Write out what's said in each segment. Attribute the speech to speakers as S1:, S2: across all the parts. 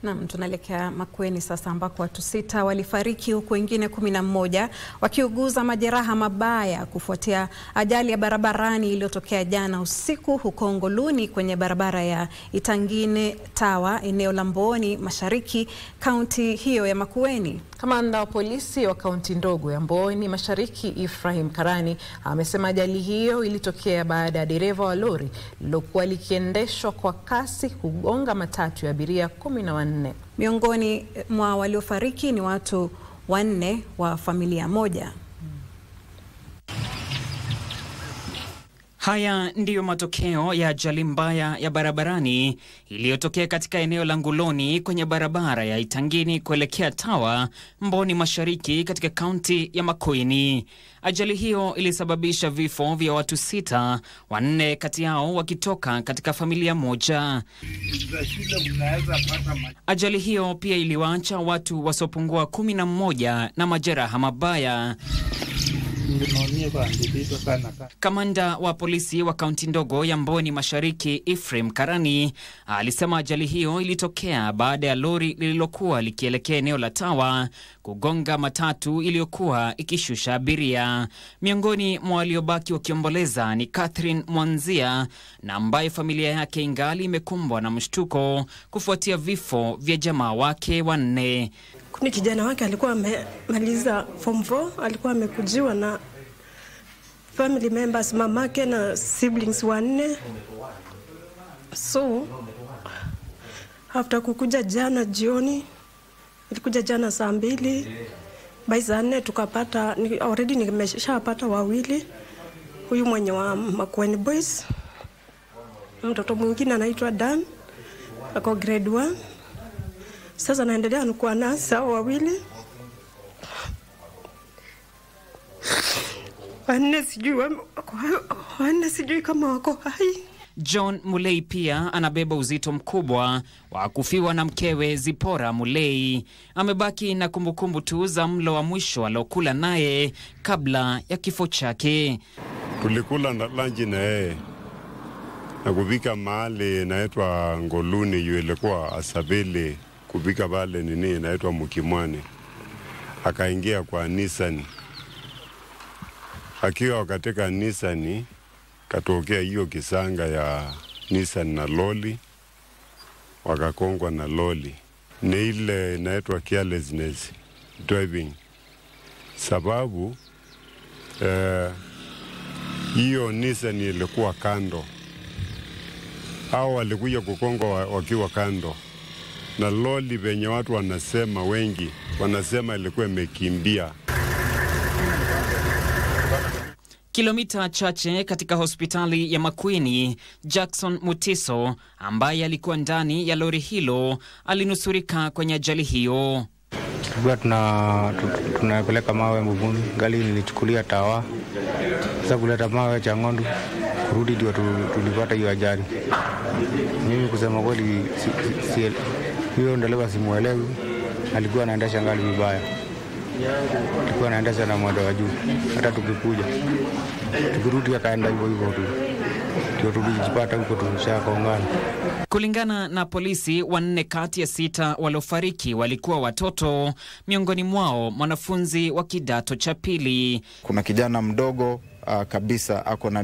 S1: Naam, tunaelekea Makueni sasa ambako watu 6 walifariki huku wengine 11 wakiuguza majeraha mabaya kufuatia ajali ya barabarani iliyotokea jana usiku huko Ngoluni kwenye barabara ya Itangine Tawa, eneo la Mboni Mashariki, kaunti hiyo ya Makueni.
S2: Kamanda wa polisi wa kaunti ndogo ya Mboni Mashariki, Ephraim Karani, amesema ajali hiyo ilitokea baada ya dereva wa lori lilokuwa likiendeshwa kwa kasi kugonga matatu ya abiria 14.
S1: Miongoni mwa waliofariki ni watu 4 wa familia moja.
S3: Haya ndiyo matokeo ya ajali mbaya ya barabarani iliyotokea katika eneo la Ngoloni kwenye barabara ya Itangini kuelekea Tawa, Mboni Mashariki katika kaunti ya Makueni. Ajali hiyo ilisababisha vifo vya watu 6, 4 kati yao wakitoka katika familia moja. Ajali hiyo pia iliwaacha watu wasiopungua 11 na majeraha mabaya. Kamanda wa polisi wa kaunti ndogo ya Mboni Mashariki, Ephraim Karani, alisema ajali hiyo ilitokea baada ya lori lililokuwa likielekea eneo la Tawa kugonga matatu iliyokuwa ikishusha abiria. Miongoni mwa waliobaki wakiomboleza ni Catherine Mwanzia, na ambaye familia yake ingali imekumbwa na mshtuko kufuatia vifo vya jamaa wake 4.
S4: Kuni kijana wake alikuwa amemaliza form 4, alikuwa amekujiwa na family members, mamake na siblings 4. So after kukuja jana jioni, ilikuja jana saa 2, by saa 4 tukapata, already nimeshapata 2. Huyu mwenye wa Makueni Boys, mtoto mwingine anaitwa Dan, ako grade 1. Sasa naendelea nikuwa nasa 2. 4 sijui kama wako hai.
S3: John Mulei pia anabeba uzito mkubwa wa kufiwa na mkewe Zipora Mulei. Amebaki na kumbukumbu tu za mlo wa mwisho alokula naye kabla ya kifo chake.
S5: Tulikula na lunch na yeye na kupika mahali inaitwa Ngoluni, ilikuwa Asabele, kupika pale inaitwa Mukimwani. Akaingia kwa Nissan. Akiwa katika Nissan, katokea hiyo kisanga ya Nissan na loli, wakakongwa na loli. Ni ile inaitwa carelessness driving. Sababu hiyo Nissan ilikuwa kando. Hao walikuja kukongwa wakiwa kando. Na loli venye watu wanasema, wengi wanasema ilikuwa imekimbia.
S3: Kilomita chache katika hospitali ya Makueni, Jackson Mutiso, ambaye alikuwa ndani ya lori hilo, alinusurika kwenye ajali hiyo.
S6: Tunapeleka mawe Mbuguni, gari nilichukulia Tawa. Sasa kuleta mawe Changondu, kurudi ndio tulipata hiyo ajali. Mimi kusema kweli hiyo ndio simuelewi, alikuwa anaendesha gari vibaya. Alikuwa anaendesha na mwendo wa juu. Hata tukirudi akaenda hivyo tu. Ndio tulijipata huko tumeshakongana.
S3: Kulingana na polisi, 4 kati ya 6 waliofariki walikuwa watoto, miongoni mwao mwanafunzi wa kidato cha 2.
S7: Kuna kijana mdogo kabisa ako na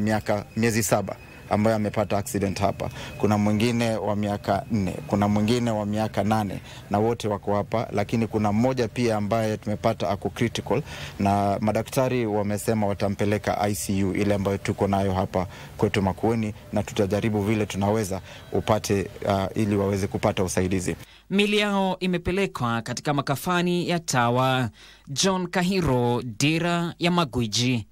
S7: miezi 7 ambaye amepata accident hapa. Kuna mwingine wa miaka 4, kuna mwingine wa miaka 8, na wote wako hapa, lakini kuna mmoja pia ambaye tumepata ako critical, na madaktari wamesema watampeleka ICU ile ambayo tuko nayo hapa kwetu Makueni, na tutajaribu vile tunaweza upate ili waweze kupata usaidizi.
S3: Mili yao imepelekwa katika makafani ya Tawa. John Kahiro, Dira ya Magwiji.